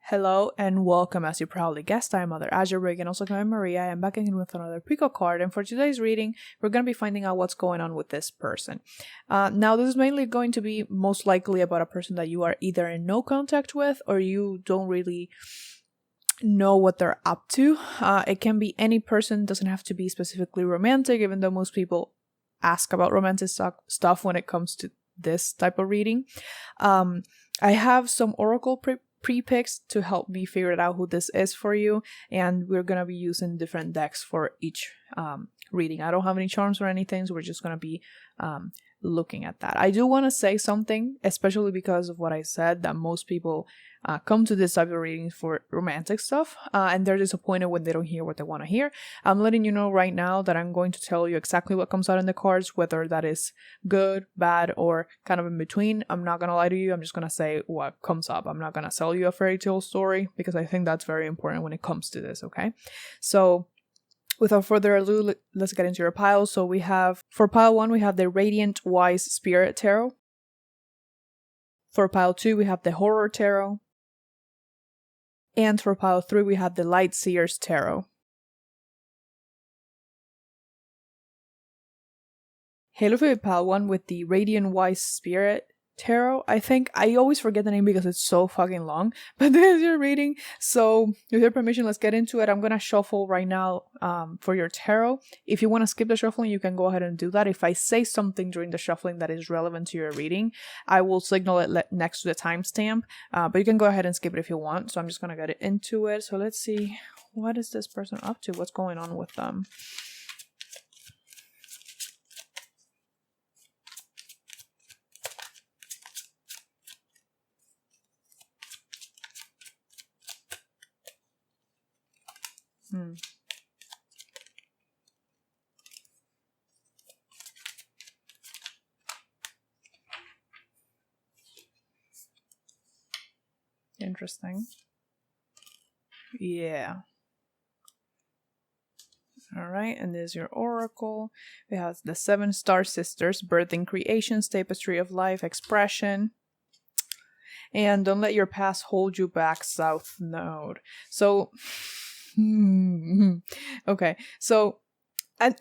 Hello and welcome. As you probably guessed, I'm MotherAzure. You can also call me Maria. I'm back again with another Pico card, and for today's reading, we're going to be finding out what's going on with this person. Now, this is mainly going to be most likely about a person that you are either in no contact with or you don't really know what they're up to. It can be any person, doesn't have to be specifically romantic, even though most people ask about romantic stuff when it comes to this type of reading. I have some oracle pre-picks to help me figure out who this is for you, and we're gonna be using different decks for each reading. I don't have any charms or anything, so we're just gonna be looking at that. I do want to say something, especially because of what I said, that most people come to this type of readings for romantic stuff, and they're disappointed when they don't hear what they want to hear. I'm letting you know right now that I'm going to tell you exactly what comes out in the cards, whether that is good, bad, or kind of in between. I'm not gonna lie to you. I'm just gonna say what comes up. I'm not gonna sell you a fairy tale story because I think that's very important when it comes to this, okay? So without further ado, let's get into your pile. So we have, for pile 1, we have the Radiant Wise Spirit Tarot. For pile 2, we have the Horror Tarot. And for pile 3, we have the Light Seers Tarot. Hello for pile 1 with the Radiant Wise Spirit Tarot. I think I always forget the name because it's so fucking long, but this is your reading. So with your permission, let's get into it. I'm gonna shuffle right now for your tarot. If you want to skip the shuffling, you can go ahead and do that. If I say something during the shuffling that is relevant to your reading, I will signal it next to the timestamp, but you can go ahead and skip it if you want. So I'm just gonna get into it. So let's see, what is this person up to? What's going on with them? Interesting. Yeah. Alright, and there's your oracle. We have the 7 Star Sisters, Birthing Creations, Tapestry of Life, Expression. And don't let your past hold you back, South Node. So, okay, so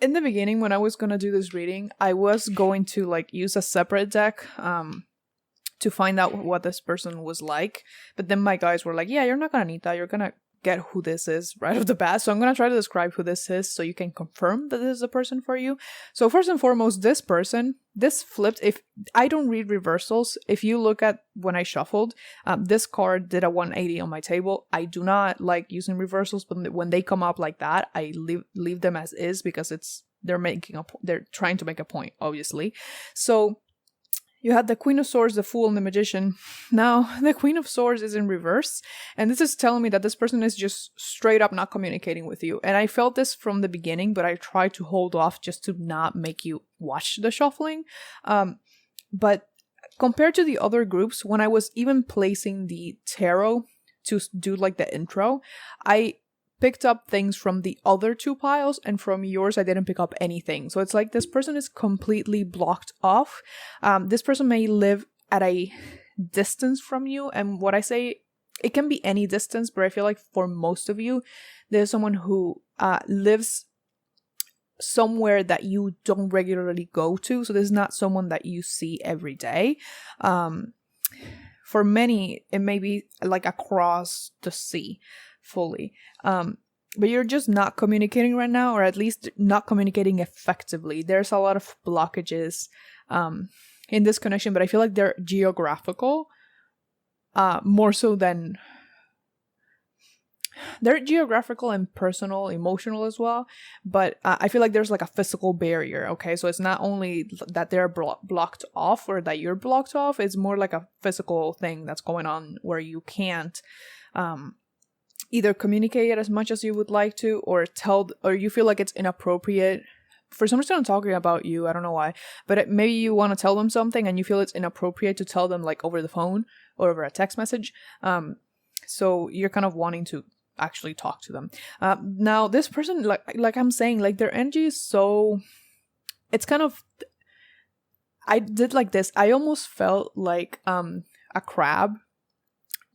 in the beginning, when I was gonna do this reading, I was going to use a separate deck to find out what this person was like, but then my guys were like, yeah, you're not gonna need that, you're gonna get who this is right off the bat. So I'm gonna try to describe who this is so you can confirm that this is a person for you. So first and foremost, this person, this flipped. If I don't read reversals, if you look at when I shuffled, this card did a 180 on my table. I do not like using reversals, but when they come up like that, I leave them as is because they're trying to make a point, obviously. So you had the Queen of Swords, the Fool, and the Magician. Now, the Queen of Swords is in reverse, and this is telling me that this person is just straight up not communicating with you. And I felt this from the beginning, but I tried to hold off just to not make you watch the shuffling. But compared to the other groups, when I was even placing the tarot to do the intro, I picked up things from the other 2 piles, and from yours I didn't pick up anything. So it's like this person is completely blocked off. This person may live at a distance from you, and what I say, it can be any distance, but I feel like for most of you, there's someone who lives somewhere that you don't regularly go to. So there's not someone that you see every day. For many, it may be across the sea fully, but you're just not communicating right now, or at least not communicating effectively. There's a lot of blockages in this connection, but I feel like they're geographical more so than they're geographical and personal, emotional as well. But I feel like there's a physical barrier. Okay, so it's not only that they're blocked off or that you're blocked off, it's more like a physical thing that's going on where you can't either communicate as much as you would like to, or you feel like it's inappropriate. For some reason I'm talking about you, I don't know why, but maybe you want to tell them something and you feel it's inappropriate to tell them over the phone or over a text message. So you're kind of wanting to actually talk to them. Now this person, like I'm saying, their energy is so, it's kind of, I did this, I almost felt like a crab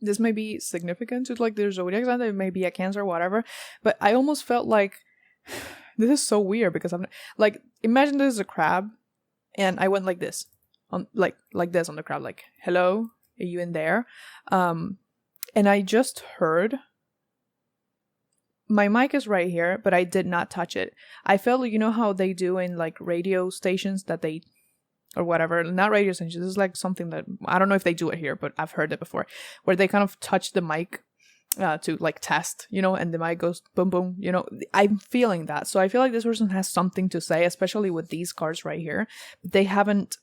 this may be significant to like their zodiac sign, it may be a Cancer or whatever, but I almost felt like this is so weird because I'm like, imagine this is a crab and I went like this on like this on the crab, like, hello, are you in there? And I just heard, my mic is right here, but I did not touch it. I felt like, you know how they do in like radio stations that they, or whatever, not radio stations, this is like something that, I don't know if they do it here, but I've heard it before, where they kind of touch the mic to like test, you know, and the mic goes boom, boom, you know, I'm feeling that. So I feel like this person has something to say, especially with these cards right here. They haven't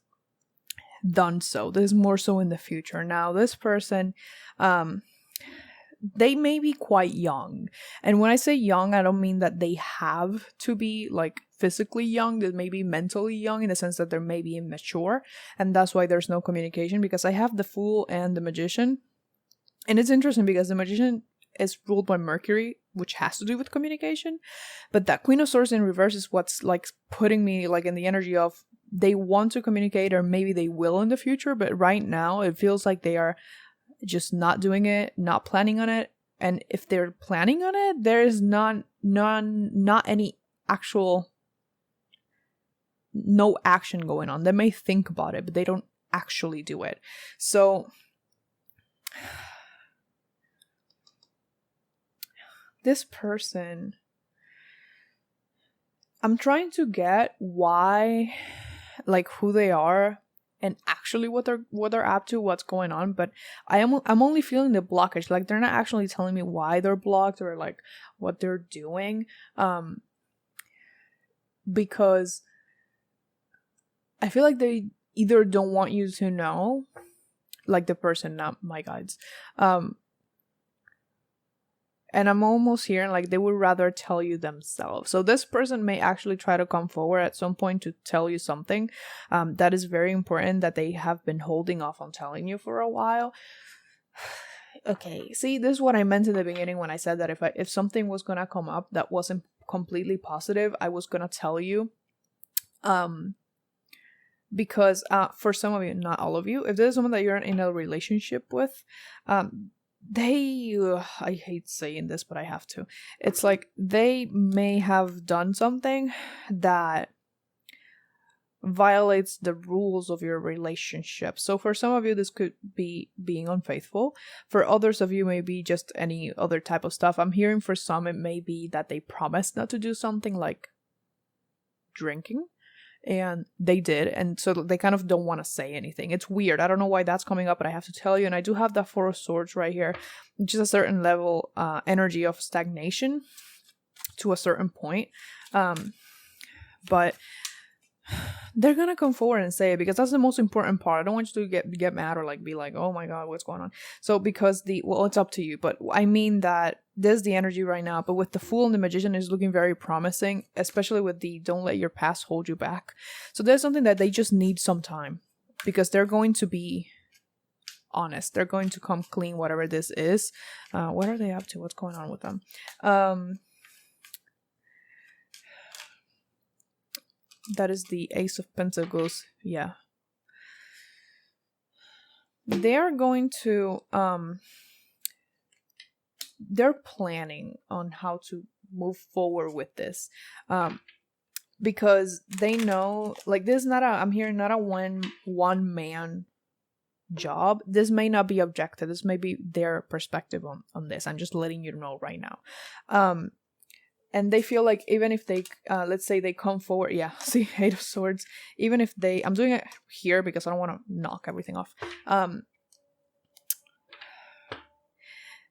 done so. This is more so in the future. Now, this person, they may be quite young. And when I say young, I don't mean that they have to be like physically young. They may be mentally young in the sense that they're maybe immature. And that's why there's no communication, because I have the Fool and the Magician. And it's interesting because the Magician is ruled by Mercury, which has to do with communication. But that Queen of Swords in reverse is what's like putting me like in the energy of they want to communicate, or maybe they will in the future. But right now it feels like they are just not doing it, not planning on it. And if they're planning on it, there is not any actual, no action going on. They may think about it, but they don't actually do it. So this person, I'm trying to get why, like who they are and actually what they're up to, what's going on, but I'm only feeling the blockage. Like they're not actually telling me why they're blocked or like what they're doing, because I feel like they either don't want you to know, like the person, not my guides, and I'm almost hearing like they would rather tell you themselves. So this person may actually try to come forward at some point to tell you something that is very important that they have been holding off on telling you for a while. Okay, see, this is what I meant in the beginning when I said that if something was gonna come up that wasn't completely positive, I was gonna tell you. Because for some of you, not all of you, if there's someone that you're in a relationship with, I hate saying this, but I have to. It's like they may have done something that violates the rules of your relationship. So for some of you, this could be being unfaithful. For others of you, maybe just any other type of stuff. I'm hearing for some, it may be that they promised not to do something like drinking. And they did, and so they kind of don't want to say anything. It's weird. I don't know why that's coming up, but I have to tell you. And I do have that Four of Swords right here, which is a certain level energy of stagnation to a certain point. But they're gonna come forward and say it, because that's the most important part. I don't want you to get mad or like be like, oh my god, what's going on? So because it's up to you, but I mean that there's the energy right now. But with the Fool and the Magician is looking very promising, especially with the don't let your past hold you back. So there's something that they just need some time, because they're going to be honest. They're going to come clean, whatever this is. What are they up to? What's going on with them? That is the Ace of Pentacles. Yeah. They're going to, they're planning on how to move forward with this. Because they know, like, this is not I'm hearing not a one man job. This may not be objective. This may be their perspective on this. I'm just letting you know right now. And they feel like even if they, let's say they come forward, yeah, see, Eight of Swords, even if I'm doing it here because I don't want to knock everything off.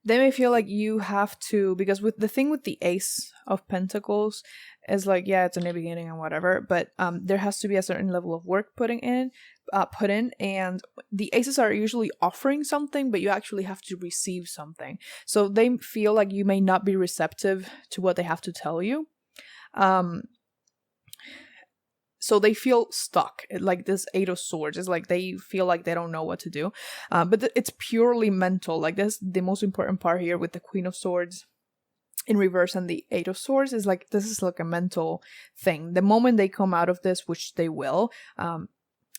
They may feel like you have to, because with the thing with the Ace of Pentacles is like, yeah, it's a new beginning and whatever, but there has to be a certain level of work put in, and the aces are usually offering something, but you actually have to receive something. So they feel like you may not be receptive to what they have to tell you. So they feel stuck. Like this Eight of Swords is like they feel like they don't know what to do. But it's purely mental. Like this, the most important part here with the Queen of Swords in reverse and the Eight of Swords is like, this is like a mental thing. The moment they come out of this, which they will,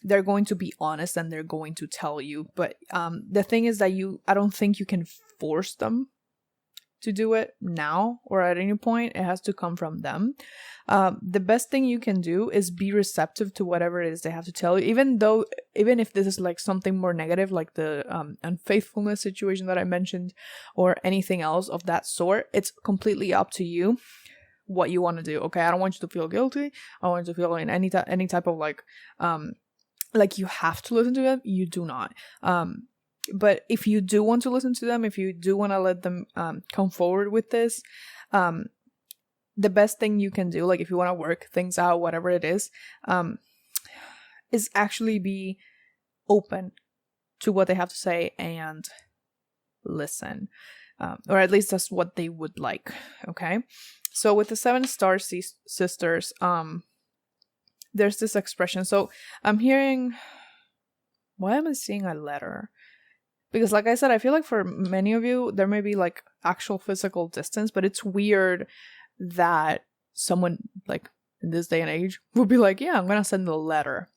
they're going to be honest and they're going to tell you. But the thing is that I don't think you can force them to do it now or at any point. It has to come from them. The best thing you can do is be receptive to whatever it is they have to tell you, even if this is like something more negative, like the unfaithfulness situation that I mentioned, or anything else of that sort. It's completely up to you what you want to do. Okay, I don't want you to feel guilty. I want you to feel in any type of like you have to listen to them. You do not. But if you do want to listen to them, if you do want to let them come forward with this, the best thing you can do, like if you want to work things out, whatever it is actually be open to what they have to say and listen. Or at least that's what they would like. Okay. So with the 7 star sisters, there's this expression. So I'm hearing, why am I seeing a letter? Because like I said, I feel like for many of you, there may be like actual physical distance, but it's weird that someone like in this day and age would be like, yeah, I'm going to send a letter.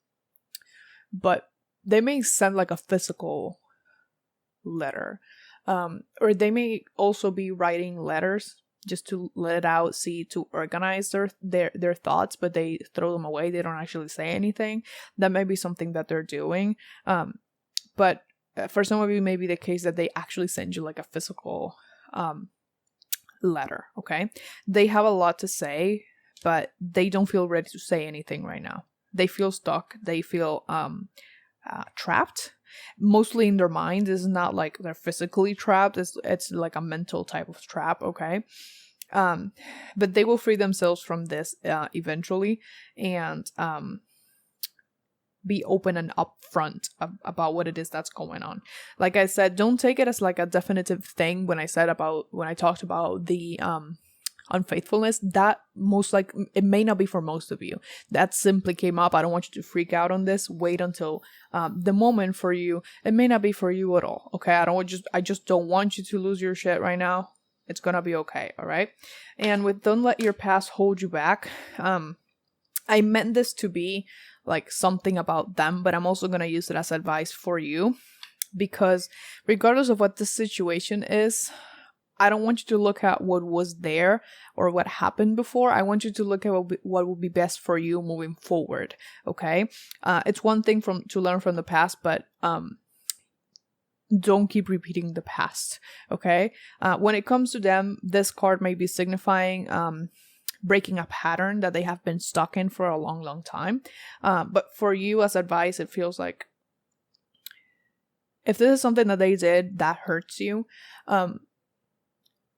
But they may send like a physical letter. Or they may also be writing letters just to let it out, to organize their thoughts, but they throw them away. They don't actually say anything. That may be something that they're doing. But for some of you, may be the case that they actually send you like a physical letter. Okay, they have a lot to say, but they don't feel ready to say anything right now. They feel stuck. They feel trapped, mostly in their mind. It's not like they're physically trapped. It's like a mental type of trap. Okay, but they will free themselves from this eventually, and be open and upfront about what it is that's going on. Like I said, don't take it as like a definitive thing. When I talked about the unfaithfulness, that most like it may not be for most of you. That simply came up. I don't want you to freak out on this. Wait until the moment for you. It may not be for you at all. Okay, I just don't want you to lose your shit right now. It's gonna be okay. All right. And with don't let your past hold you back, I meant this to be like something about them, but I'm also going to use it as advice for you, because regardless of what the situation is, I don't want you to look at what was there or what happened before. I want you to look at what would be best for you moving forward. Okay. It's one thing to learn from the past, but don't keep repeating the past. Okay. When it comes to them, this card may be signifying breaking a pattern that they have been stuck in for a long time. But for you as advice, it feels like if this is something that they did that hurts you, and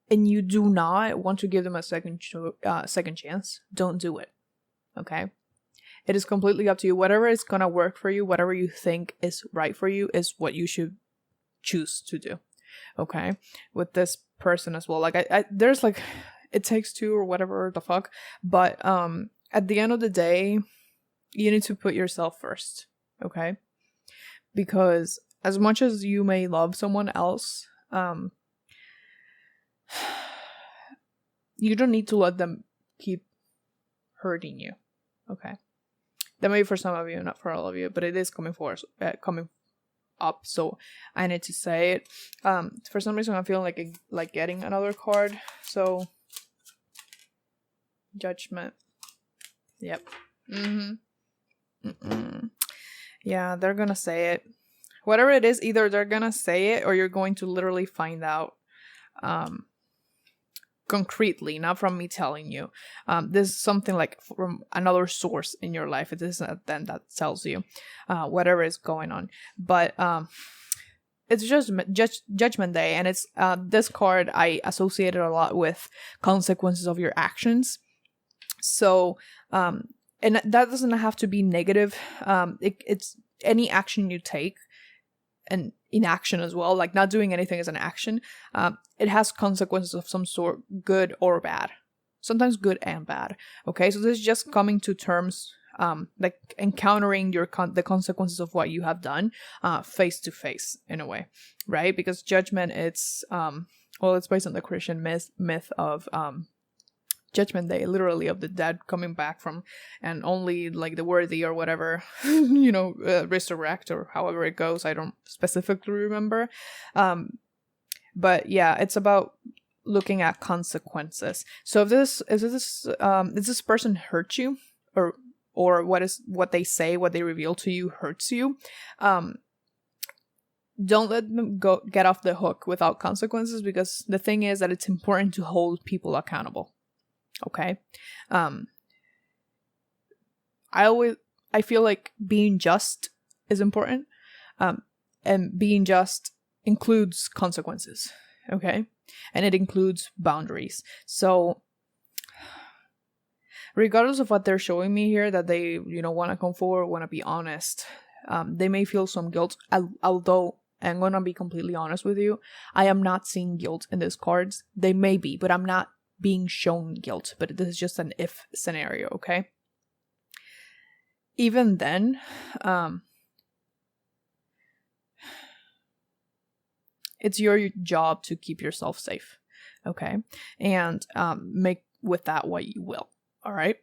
you do not want to give them a second chance, don't do it. Okay? It is completely up to you. Whatever is gonna work for you, whatever you think is right for you, is what you should choose to do. Okay? With this person as well. Like I there's like, it takes two or whatever the fuck. But at the end of the day, you need to put yourself first. Okay? Because as much as you may love someone else, you don't need to let them keep hurting you. Okay? That may be for some of you, not for all of you, but it is coming up, so I need to say it. For some reason, I'm feeling like getting another card. So Judgment. Yep. Yeah, they're gonna say it. Whatever it is, either they're gonna say it or you're going to literally find out concretely, not from me telling you. This is something like from another source in your life. It isn't then that tells you whatever is going on. But it's just Judgment Day, and it's this card I associated a lot with consequences of your actions. So, and that doesn't have to be negative. It's any action you take, and inaction as well, like not doing anything is an action. It has consequences of some sort, good or bad. Sometimes good and bad. Okay, so this is just coming to terms, like encountering the consequences of what you have done, face to face in a way, right? Because judgment, it's it's based on the Christian myth of Judgment Day, literally, of the dead coming back from, and only like the worthy or whatever, you know, resurrect, or however it goes. I don't specifically remember. But yeah, it's about looking at consequences. So if this person hurts you, or what they say, what they reveal to you hurts you, don't let them get off the hook without consequences, because the thing is that it's important to hold people accountable. Okay? I feel like being just is important, and being just includes consequences. Okay? And it includes boundaries. So regardless of what they're showing me here, that they, you know, want to come forward, want to be honest, they may feel some guilt, although I'm going to be completely honest with you, I am not seeing guilt in these cards. They may be, but I'm not being shown guilt. But this is just an if scenario, okay? Even then, it's your job to keep yourself safe, okay? And make with that what you will, all right?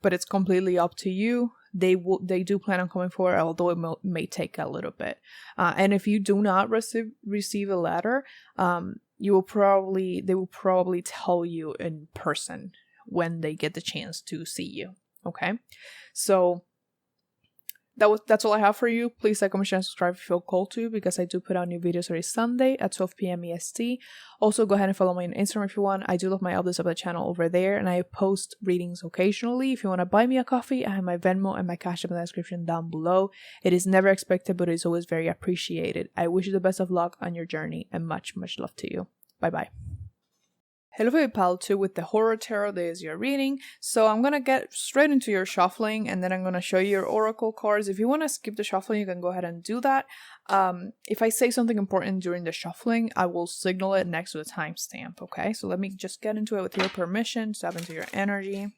But it's completely up to you. They do plan on coming forward, although it may take a little bit. And if you do not receive a letter, they will probably tell you in person when they get the chance to see you. Okay, so that's all I have for you. Please like, comment, share, and subscribe if you feel called to, because I do put out new videos every Sunday at 12 p.m. EST. Also, go ahead and follow me on Instagram if you want. I do love my updates of the channel over there, and I post readings occasionally. If you want to buy me a coffee, I have my Venmo and my Cash App in the description down below. It is never expected, but it is always very appreciated. I wish you the best of luck on your journey, and much, much love to you. Bye-bye. Hello, baby pal 2 with the Horror Tarot. There's your reading. So I'm going to get straight into your shuffling, and then I'm going to show you your oracle cards. If you want to skip the shuffling, you can go ahead and do that. If I say something important during the shuffling, I will signal it next to the timestamp, okay? So let me just get into it with your permission, tap into your energy.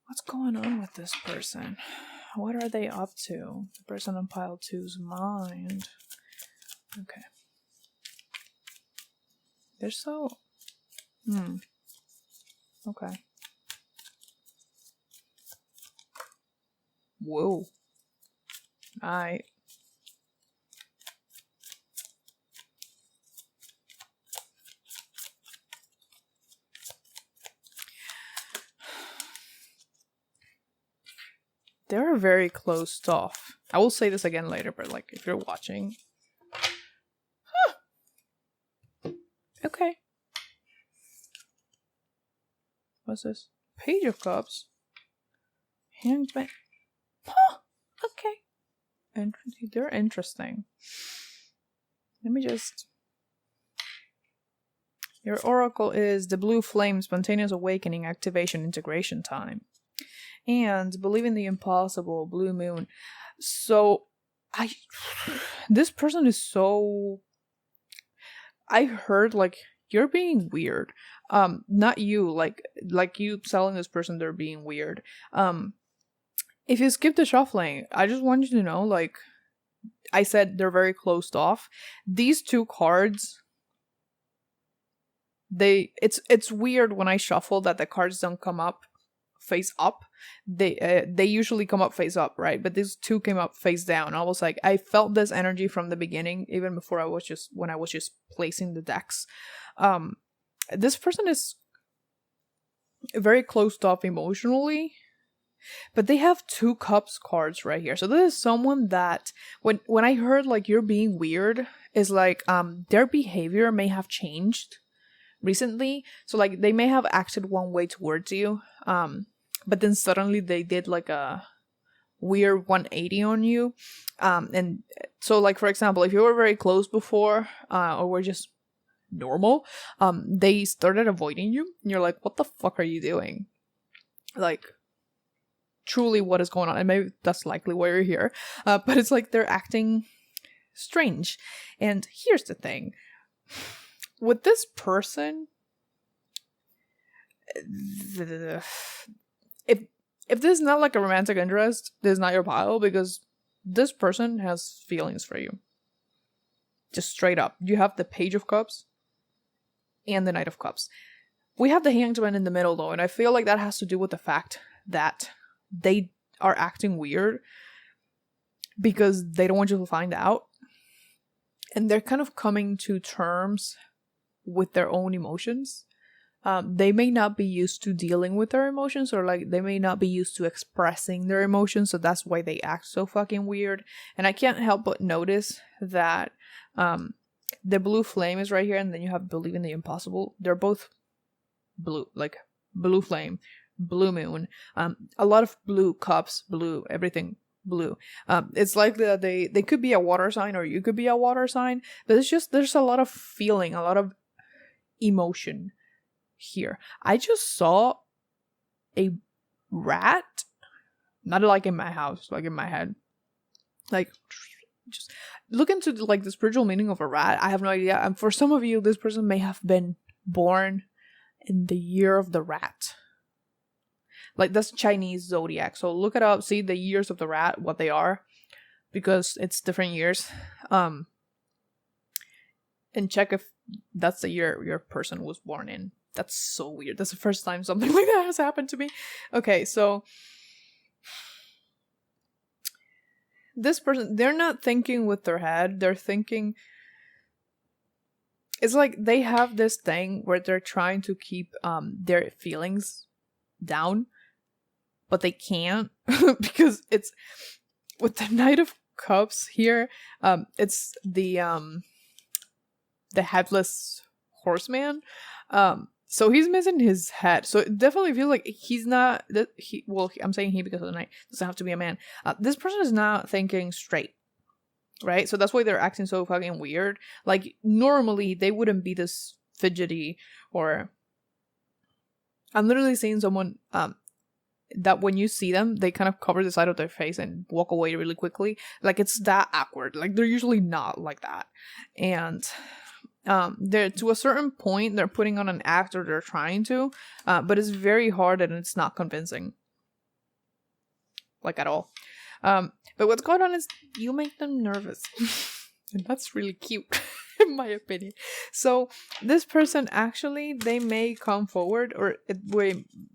What's going on with this person? What are they up to? The person on pile 2's mind. Okay. They're so... Okay. Whoa. Alright. They're very closed off. I will say this again later, but like if you're watching. Huh. Okay. What's this? Page of Cups. Hangman. Huh. Okay. They're interesting. Let me just... Your oracle is the blue flame, spontaneous awakening, activation, integration time. And believing the impossible, blue moon. So, this person is so... I heard, like, you're being weird. Not you, like you telling this person they're being weird. If you skip the shuffling, I just want you to know, like I said, they're very closed off. These 2 cards, it's weird when I shuffle that the cards don't come up face up. They usually come up face up, right? But these 2 came up face down. I was like, I felt this energy from the beginning, even before when I was just placing the decks. This person is very closed off emotionally, but they have 2 cups cards right here. So this is someone that when I heard like you're being weird, is like their behavior may have changed recently. So like they may have acted one way towards you, but then suddenly they did like a weird 180 on you. And so like, for example, if you were very close before, or were just normal, they started avoiding you, and you're like, what the fuck are you doing? Like, truly, what is going on? And maybe that's likely why you're here, but it's like they're acting strange. And here's the thing with this person, if this is not like a romantic interest, this is not your pile, because this person has feelings for you. Just straight up. You have the Page of Cups and the Knight of Cups. We have the Hanged Man in the middle though, and I feel like that has to do with the fact that they are acting weird because they don't want you to find out. And they're kind of coming to terms with their own emotions. They may not be used to dealing with their emotions, or like they may not be used to expressing their emotions, so that's why they act so fucking weird. And I can't help but notice that the blue flame is right here, and then you have Believe in the Impossible. They're both blue, like blue flame, blue moon, a lot of blue cups, blue everything, blue. It's like they could be a water sign, or you could be a water sign, but it's just there's a lot of feeling, a lot of emotion here. I just saw a rat, not like in my house, like in my head, like just look into like the spiritual meaning of a rat. I have no idea. And for some of you, this person may have been born in the year of the rat. Like that's Chinese zodiac. So look it up, see the years of the rat, what they are, because it's different years. And check if that's the year your person was born in. That's so weird. That's the first time something like that has happened to me. Okay, so this person, they're not thinking with their head. They're thinking... It's like they have this thing where they're trying to keep their feelings down, but they can't because it's... With the Knight of Cups here, it's the headless horseman. So he's missing his head. So it definitely feels like he's not... I'm saying he because of the knight. Doesn't have to be a man. This person is not thinking straight. Right? So that's why they're acting so fucking weird. Like, normally, they wouldn't be this fidgety or... I'm literally seeing someone that when you see them, they kind of cover the side of their face and walk away really quickly. Like, it's that awkward. Like, they're usually not like that. And... they're to a certain point they're putting on an act, or they're trying to, but it's very hard and it's not convincing, like at all. But what's going on is you make them nervous. And that's really cute in my opinion. So this person, actually, they may come forward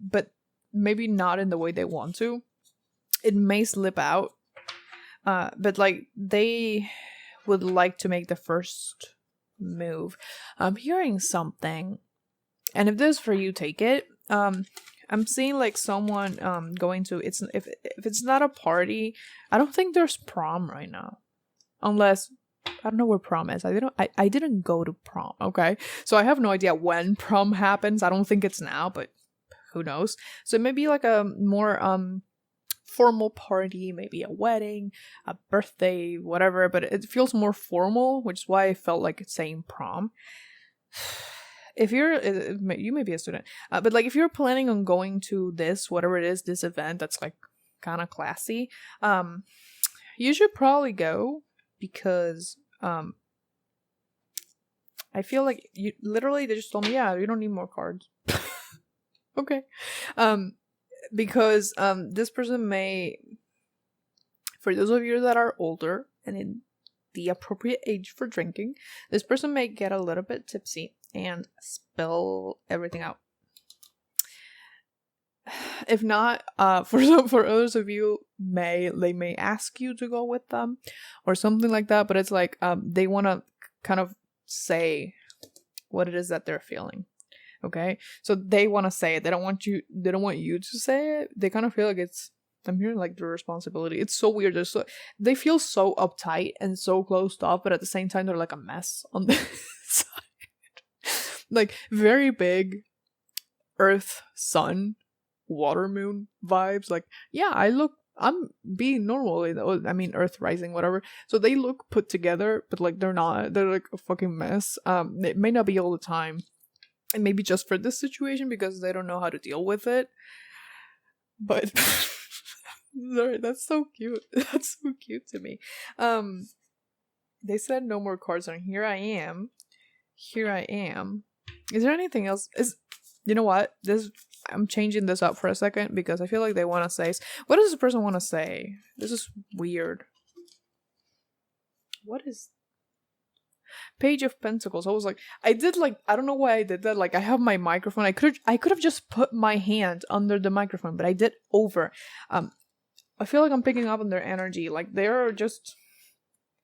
but maybe not in the way they want to. It may slip out, but like they would like to make the first move. I'm hearing something, and if this is for you, take it. I'm seeing like someone going to... It's if it's not a party, I don't think there's prom right now, unless I don't know where prom is. I didn't go to prom. Okay, so I have no idea when prom happens. I don't think it's now, but who knows. So it may be like a more formal party, maybe a wedding, a birthday, whatever, but it feels more formal, which is why I felt like it's saying prom. If you may be a student, but like if you're planning on going to this, whatever it is, this event that's like kind of classy, you should probably go, because I feel like you literally, they just told me, yeah, you don't need more cards. Okay. Because this person may, for those of you that are older and in the appropriate age for drinking, this person may get a little bit tipsy and spill everything out. If not, for others of you, they may ask you to go with them or something like that, but it's like they want to kind of say what it is that they're feeling. Okay, so they want to say it. They don't want you to say it. They kind of feel like it's... I'm hearing like the responsibility. It's so weird. They feel so uptight and so closed off, but at the same time they're like a mess on the side. Like very big Earth, Sun, Water, Moon vibes. Like, yeah, I'm being normal. I mean, Earth rising, whatever. So they look put together, but like they're not. They're like a fucking mess. It may not be all the time. And maybe just for this situation because they don't know how to deal with it. But sorry, that's so cute. That's so cute to me. They said no more cards, and here I am. Is there anything else? You know what? I'm changing this up for a second because I feel like they want to say... What does this person want to say? This is weird. What is... Page of Pentacles. I was like, I don't know why I did that. Like, I have my microphone. I could have just put my hand under the microphone, but I did over. I feel like I'm picking up on their energy. Like, they're just,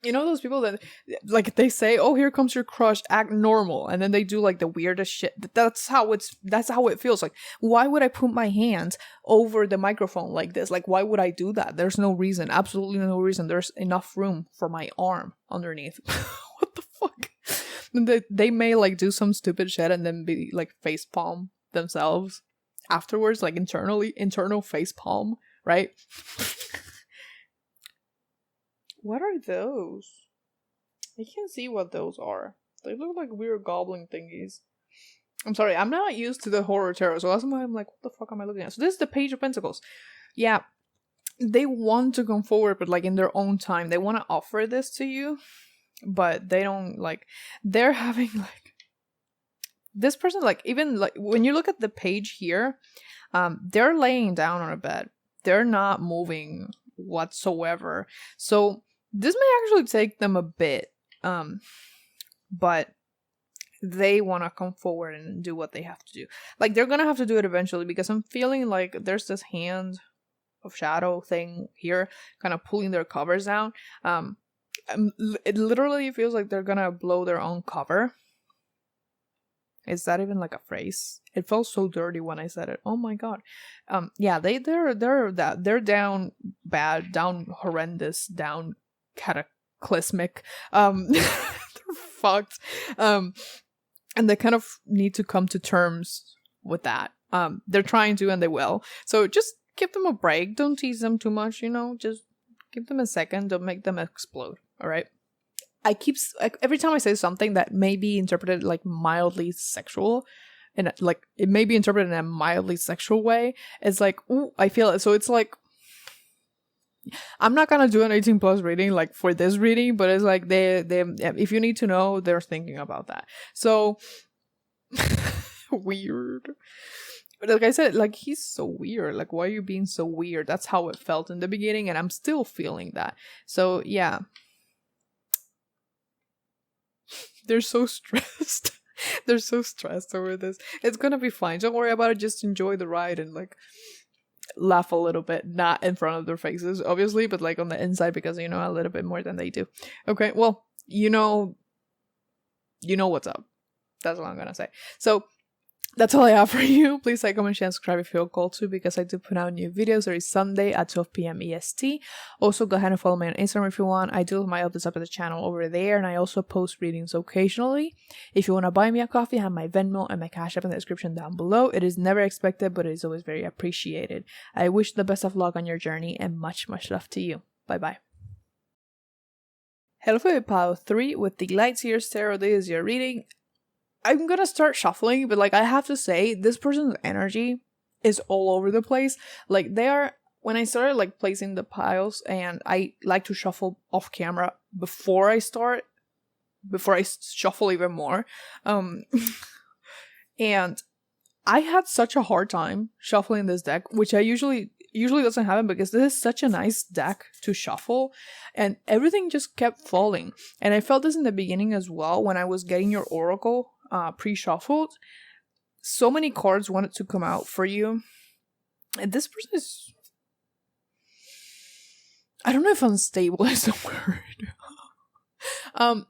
you know, those people that, like, they say, oh, here comes your crush, act normal, and then they do like the weirdest shit. That's how it feels. Like, why would I put my hand over the microphone like this? Like, why would I do that? There's no reason, absolutely no reason. There's enough room for my arm underneath. What the fuck? And they may like do some stupid shit and then be like face palm themselves afterwards, like internal face palm, right? What are those? I can't see what those are. They look like weird goblin thingies. I'm sorry, I'm not used to the horror tarot, so that's why I'm like, what the fuck am I looking at? So this is the Page of Pentacles. Yeah, they want to come forward, but like in their own time. They want to offer this to you, but they don't, like, they're having like, this person, like, even like when you look at the page here, they're laying down on a bed. They're not moving whatsoever. So this may actually take them a bit, but they want to come forward and do what they have to do. Like, they're gonna have to do it eventually, because I'm feeling like there's this hand of shadow thing here kind of pulling their covers down. It literally feels like they're gonna blow their own cover. Is that even like a phrase? It felt so dirty when I said it. Oh my god. Yeah, they're down bad, down horrendous, down cataclysmic. They're fucked. And they kind of need to come to terms with that. They're trying to, and they will. So just give them a break. Don't tease them too much, you know. Just give them a second. Don't make them explode. All right. Every time I say something that may be interpreted like mildly sexual, and like it may be interpreted in a mildly sexual way, it's like, ooh, I feel it. So it's like, I'm not gonna do an 18+ reading like for this reading, but it's like they if you need to know, they're thinking about that. So weird. But like I said, like, he's so weird. Like, why are you being so weird? That's how it felt in the beginning, and I'm still feeling that. So yeah. They're so stressed. They're so stressed over this. It's gonna be fine. Don't worry about it. Just enjoy the ride and like laugh a little bit. Not in front of their faces, obviously, but like on the inside, because you know a little bit more than they do. Okay, well, you know what's up. That's all I'm gonna say. So that's all I have for you. Please like, comment, share, and subscribe if you feel called to, because I do put out new videos every Sunday at 12 p.m. EST. Also, go ahead and follow me on Instagram if you want. I do have my updates up at the channel over there, and I also post readings occasionally. If you want to buy me a coffee, I have my Venmo and my Cash App in the description down below. It is never expected, but it is always very appreciated. I wish the best of luck on your journey, and much, much love to you. Bye-bye. Hello for pile 3 with the Light Seer Tarot. This is your reading. I'm gonna start shuffling, but like, I have to say, this person's energy is all over the place. Like, when I started like placing the piles, and I like to shuffle off camera before I shuffle even more. And I had such a hard time shuffling this deck, which I usually doesn't happen, because this is such a nice deck to shuffle, and everything just kept falling. And I felt this in the beginning as well when I was getting your oracle pre-shuffled. So many cards wanted to come out for you, and this person is, I don't know if unstable is the word.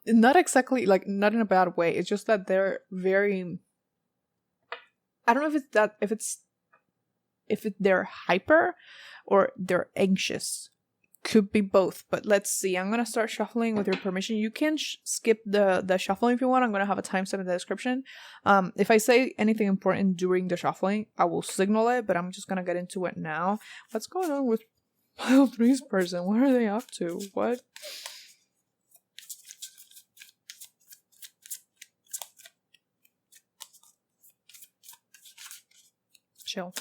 Not exactly, like, not in a bad way. It's just that they're very, I don't know if they're hyper or they're anxious. Could be both, but let's see. I'm gonna start shuffling with your permission. You can skip the shuffling if you want. I'm gonna have a timestamp in the description. If I say anything important during the shuffling, I will signal it, but I'm just gonna get into it now. What's going on with pile 3's person? What are they up to? What? Chill.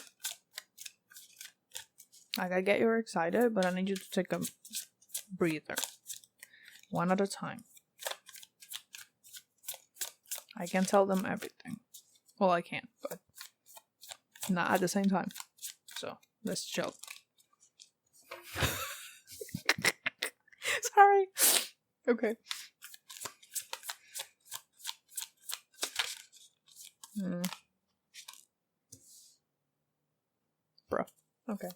Like, I get you're excited, but I need you to take a breather. One at a time. I can tell them everything. Well, I can't, but not at the same time. So, let's chill. Sorry. Okay. Bro. Okay.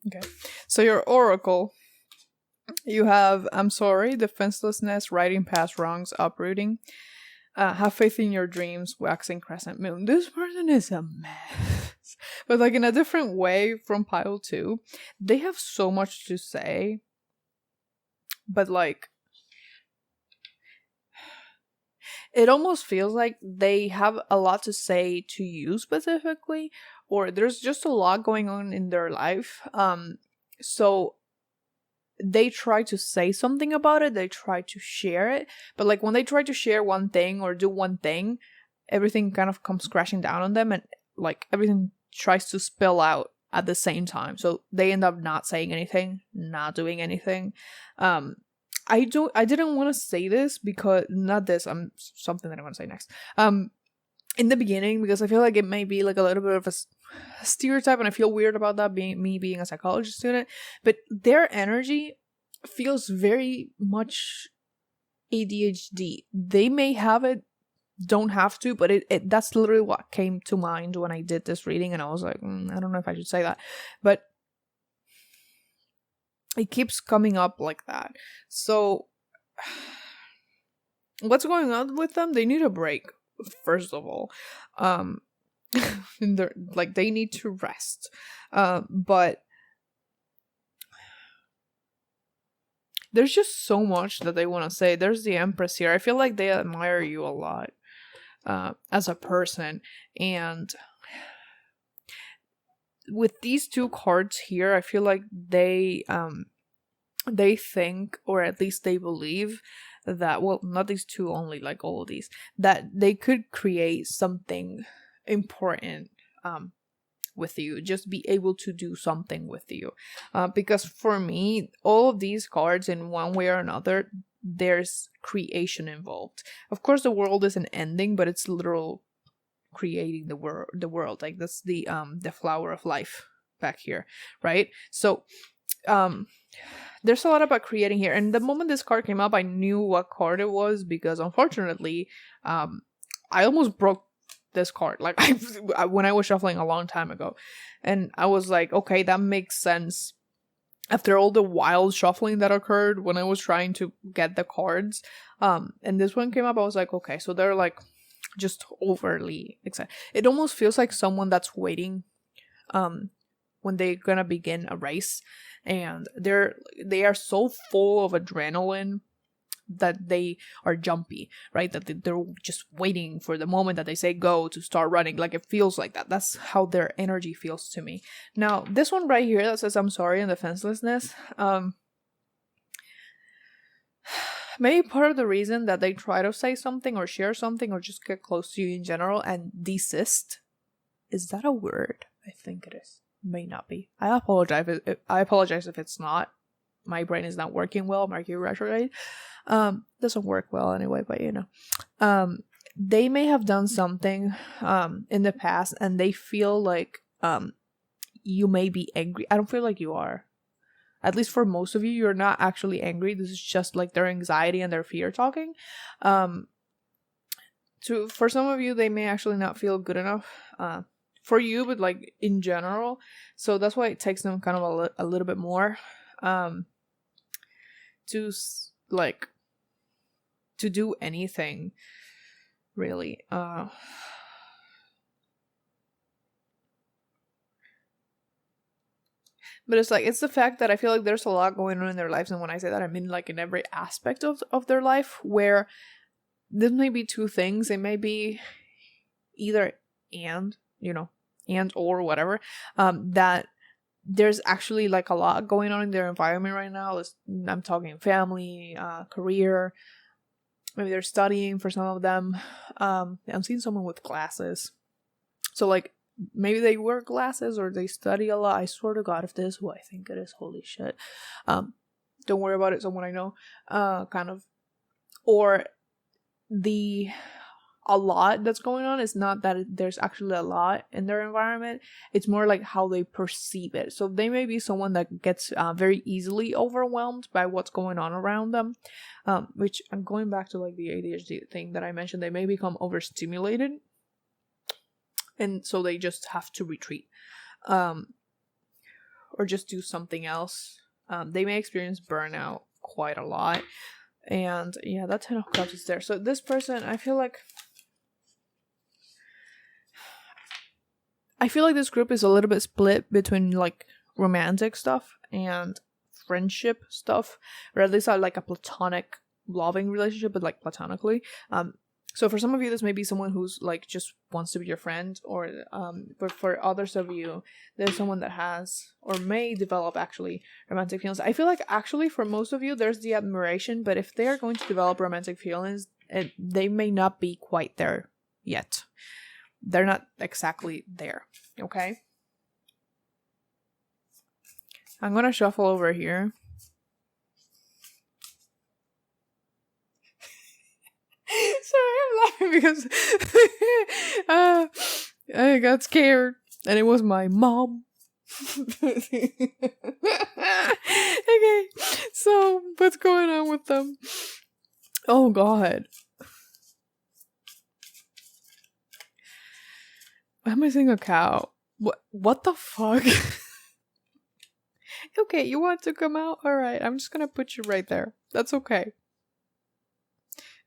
Okay. So your oracle, you have I'm sorry, defenselessness, riding past wrongs, uprooting. Have faith in your dreams, waxing crescent moon. This person is a mess. But like in a different way from pile 2. They have so much to say. But like it almost feels like they have a lot to say to you specifically, or there's just a lot going on in their life. So they try to say something about it, they try to share it, but like when they try to share one thing or do one thing, everything kind of comes crashing down on them, and like everything tries to spill out at the same time. So they end up not saying anything, not doing anything. I didn't want to say this because not this, something that I want to say next. In the beginning, because I feel like it may be like a little bit of a stereotype, and I feel weird about that being a psychology student, but their energy feels very much ADHD. They may have it, don't have to, but it that's literally what came to mind when I did this reading, and I was like, I don't know if I should say that, but it keeps coming up like that. So what's going on with them? They need a break, first of all. Like they need to rest. But there's just so much that they want to say. There's the Empress here. I feel like they admire you a lot as a person, and with these two cards here, I feel like they think, or at least they believe that, well, not these two only, like all of these, that they could create something important with you, just be able to do something with you, because for me, all of these cards, in one way or another, there's creation involved. Of course, the world isn't ending, but it's literal creating the world. Like that's the flower of life back here, right? So there's a lot about creating here, and the moment this card came up, I knew what card it was, because unfortunately I almost broke this card, like when I was shuffling a long time ago, and I was like, okay, that makes sense after all the wild shuffling that occurred when I was trying to get the cards. And this one came up, I was like, okay, so they're like just overly excited. It almost feels like someone that's waiting when they're gonna begin a race, and they are so full of adrenaline that they are jumpy, right? That they're just waiting for the moment that they say go to start running. Like it feels like that. That's how their energy feels to me. Now, this one right here that says I'm sorry and defenselessness, maybe part of the reason that they try to say something or share something or just get close to you in general and desist. Is that a word? I think it is. May not be. I apologize if it's not. My brain is not working well. Mercury retrograde doesn't work well anyway, but you know, they may have done something in the past, and they feel like you may be angry. I don't feel like you are. At least for most of you, you're not actually angry. This is just like their anxiety and their fear talking. For some of you, they may actually not feel good enough for you, but like in general. So that's why it takes them kind of a little bit more to do anything, really. But it's like, it's the fact that I feel like there's a lot going on in their lives, and when I say that, I mean like in every aspect of their life, where this may be two things. It may be either and, you know, and or whatever, that there's actually like a lot going on in their environment right now. I'm talking family, career, maybe they're studying for some of them. I'm seeing someone with glasses, so like maybe they wear glasses or they study a lot. I swear to God, if this is who I think it is, holy shit. Don't worry about it, someone I know, kind of. Or the a lot that's going on. It's not that there's actually a lot in their environment. It's more like how they perceive it. So they may be someone that gets very easily overwhelmed by what's going on around them, which I'm going back to like the ADHD thing that I mentioned. They may become overstimulated, and so they just have to retreat, or just do something else. They may experience burnout quite a lot. And yeah, that 10 of Cups is there. So this person, I feel like this group is a little bit split between like romantic stuff and friendship stuff, or at least like a platonic loving relationship, but like platonically. So for some of you, this may be someone who's like just wants to be your friend, or but for others of you, there's someone that has or may develop actually romantic feelings. I feel like actually for most of you, there's the admiration, but if they are going to develop romantic feelings, they may not be quite there yet. They're not exactly there. Okay. I'm gonna shuffle over here. Sorry, I'm laughing because I got scared, and it was my mom. Okay, so what's going on with them? Oh God, why am I seeing a cow? What the fuck? Okay, you want to come out? All right, I'm just gonna put you right there. That's okay.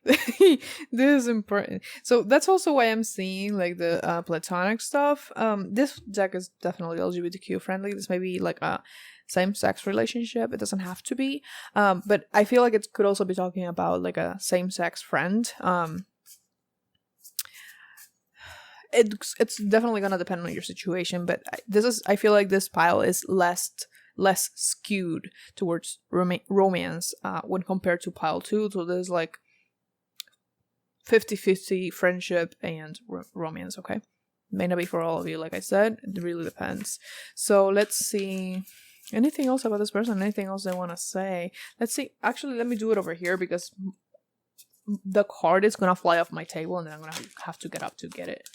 This is important. So that's also why I'm seeing like the platonic stuff. This deck is definitely LGBTQ friendly. This may be like a same-sex relationship. It doesn't have to be. But I feel like it could also be talking about like a same-sex friend. It's definitely gonna depend on your situation, but I feel like this pile is less skewed towards romance when compared to pile 2. So there's like 50-50 friendship and romance. Okay, may not be for all of you, like I said. It really depends. So let's see, anything else about this person, anything else they want to say. Let's see, actually let me do it over here because the card is gonna fly off my table and then I'm gonna have to get up to get it.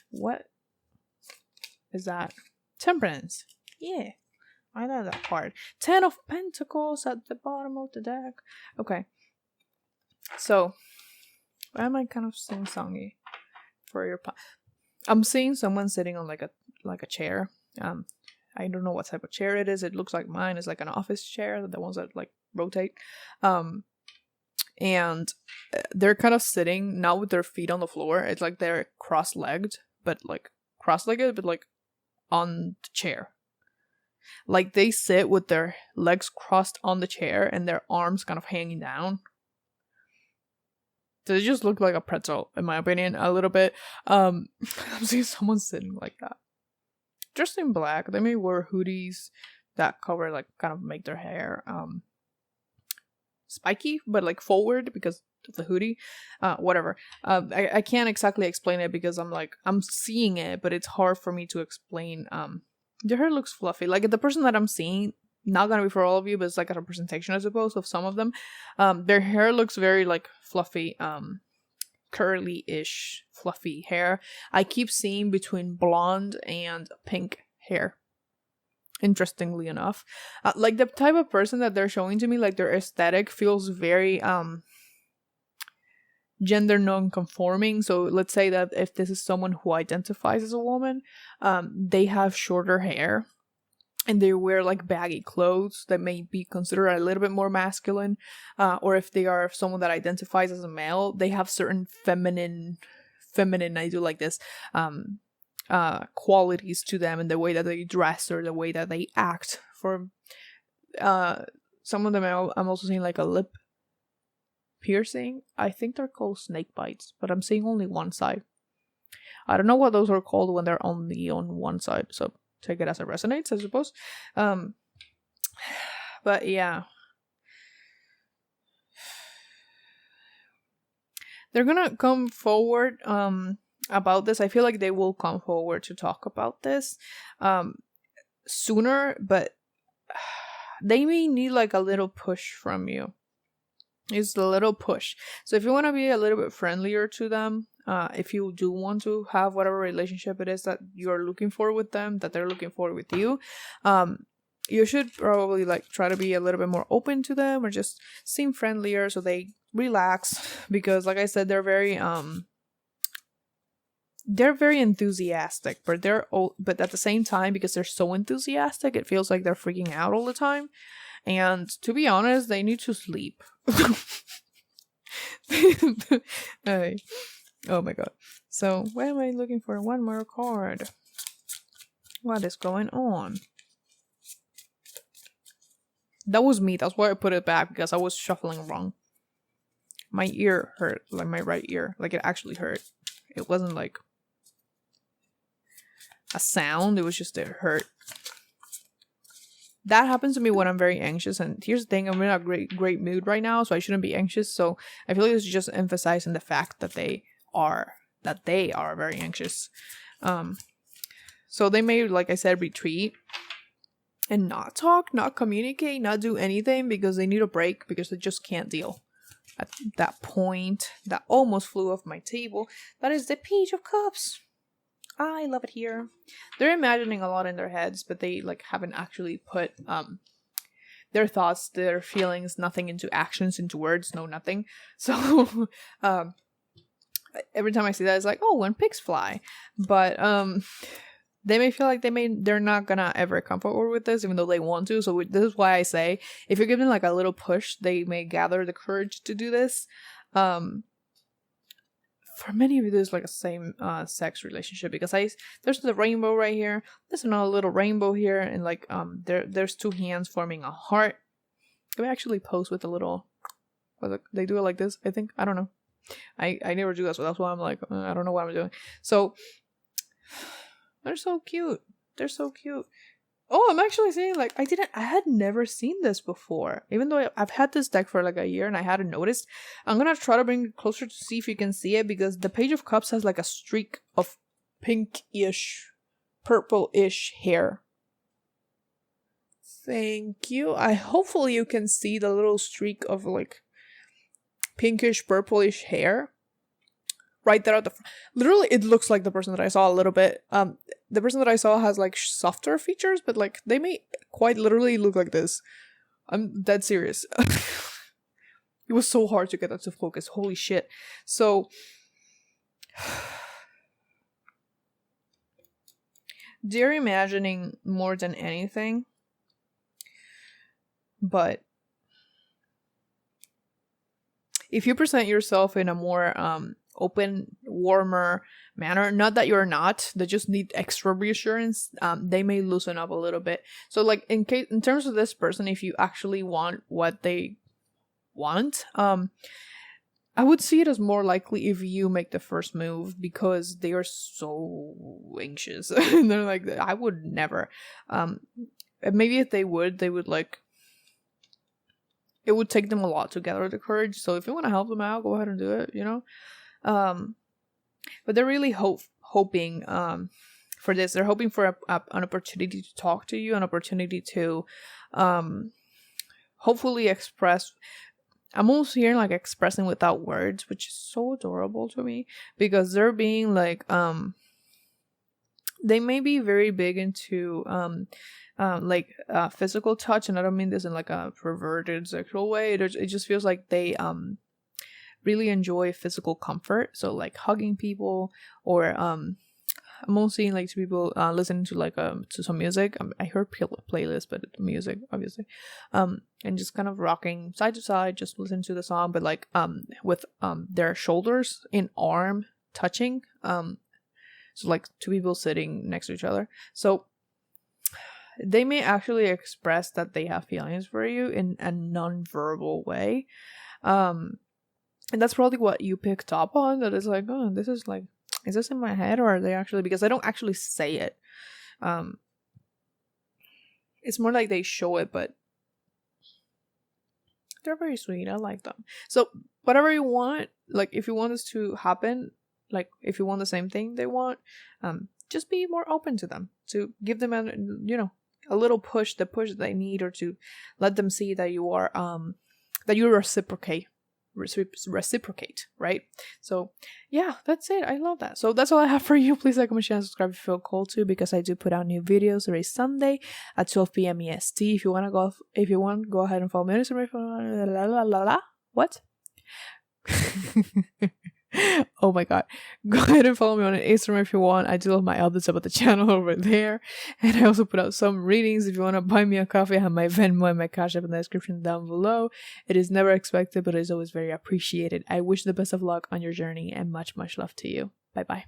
What is that? Temperance. Yeah, I know that card. 10 of Pentacles at the bottom of the deck. Okay, so why am I kind of sing-songy for your I'm seeing someone sitting on like a chair. I don't know what type of chair it is. It looks like mine is like an office chair, the ones that like rotate. And they're kind of sitting not with their feet on the floor. It's like they're cross-legged, but like on the chair. Like they sit with their legs crossed on the chair and their arms kind of hanging down. So they just look like a pretzel, in my opinion, a little bit. I'm seeing someone sitting like that. Dressed in black. They may wear hoodies that cover, like, kind of make their hair spiky, but like forward because of the hoodie. Whatever. I can't exactly explain it because I'm seeing it, but it's hard for me to explain. Their hair looks fluffy. Like the person that I'm seeing, not gonna be for all of you, but it's like a representation, I suppose, of some of them. Their hair looks very like fluffy, curly-ish, fluffy hair. I keep seeing between blonde and pink hair. Interestingly enough, like the type of person that they're showing to me, like their aesthetic feels very gender non-conforming. So let's say that if this is someone who identifies as a woman, they have shorter hair and they wear like baggy clothes that may be considered a little bit more masculine, or if they are someone that identifies as a male, they have certain feminine, I do like this, qualities to them in the way that they dress or the way that they act. For some of them, I'm also seeing like a lip piercing. I think they're called snake bites, but I'm seeing only one side. I don't know what those are called when they're only on one side, so take it as it resonates, I suppose. But yeah, they're gonna come forward about this. I feel like they will come forward to talk about this sooner, but they may need like a little push from you. It's a little push. So if you want to be a little bit friendlier to them, if you do want to have whatever relationship it is that you're looking for with them, that they're looking for with you, you should probably like try to be a little bit more open to them, or just seem friendlier so they relax, because like I said, they're very enthusiastic, but but at the same time, because they're so enthusiastic, it feels like they're freaking out all the time. And to be honest, they need to sleep. Oh my god. So why am I looking for one more card? What is going on? That was me. That's why I put it back, because I was shuffling wrong. My ear hurt, like my right ear. Like it actually hurt. It wasn't like a sound, it was just it hurt. That happens to me when I'm very anxious, and here's the thing, I'm in a great mood right now, so I shouldn't be anxious. So I feel like it's just emphasizing the fact that they are very anxious. So they may, like I said, retreat and not talk, not communicate, not do anything, because they need a break, because they just can't deal. At that point, that almost flew off my table, that is the Page of Cups. I love it here. They're imagining a lot in their heads, but they like haven't actually put their thoughts, their feelings, nothing into actions, into words, no nothing. So every time I see that, it's like, oh, when pigs fly. But they may feel like they're not gonna ever come forward with this, even though they want to. So this is why I say, if you're given like a little push, they may gather the courage to do this. For many of you, there's like a same sex relationship, because there's the rainbow right here. There's another little rainbow here, and like there's two hands forming a heart. Can we actually pose with a little? They do it like this, I think. I don't know. I never do that, so that's why I'm like, I don't know what I'm doing. So they're so cute. They're so cute. Oh, I'm actually seeing, like, I had never seen this before. Even though I've had this deck for like a year and I hadn't noticed. I'm gonna try to bring it closer to see if you can see it, because the Page of Cups has like a streak of pinkish, purple-ish hair. Thank you. Hopefully you can see the little streak of like pinkish, purplish hair right there at the front. Literally, it looks like the person that I saw a little bit. The person that I saw has like softer features, but like they may quite literally look like this. I'm dead serious. It was so hard to get that to focus. Holy shit. So they're imagining more than anything, but if you present yourself in a more open, warmer manner, not that you're not, they just need extra reassurance, they may loosen up a little bit. So like in terms of this person, if you actually want what they want, I would see it as more likely if you make the first move, because they are so anxious. And they're like, I would never. Maybe if they would like, it would take them a lot to gather the courage. So if you want to help them out, go ahead and do it, you know? But they're really hoping for this. They're hoping for an opportunity to talk to you, an opportunity to hopefully express. I'm almost hearing like expressing without words, which is so adorable to me, because they're being like, they may be very big into physical touch, and I don't mean this in like a perverted sexual way. It just feels like they really enjoy physical comfort, so like hugging people, or I'm also seeing like people listening to like to some music. I heard playlist, but music obviously, and just kind of rocking side to side, just listen to the song, but like with their shoulders in arm touching, so like two people sitting next to each other. So they may actually express that they have feelings for you in a non-verbal way. And that's probably what you picked up on, that is like, oh, this is like, is this in my head, or are they actually, because they don't actually say it. It's more like they show it, but they're very sweet. I like them. So whatever you want, like if you want this to happen, like if you want the same thing they want, just be more open to them, to give them a little push, the push they need, or to let them see that you are that you reciprocate reciprocate, right? So yeah, that's it. I love that. So that's all I have for you. Please like, comment, share, and subscribe if you feel called to, because I do put out new videos every Sunday at 12 p.m. EST. If you want, go ahead and follow me on Instagram. What? Oh my god, go ahead and follow me on Instagram if you want. I do love my updates about the channel over there, and I also put out some readings. If you want to buy me a coffee, I have my Venmo and my Cash App in the description down below. It is never expected, but it is always very appreciated. I wish the best of luck on your journey, and much love to you. Bye bye.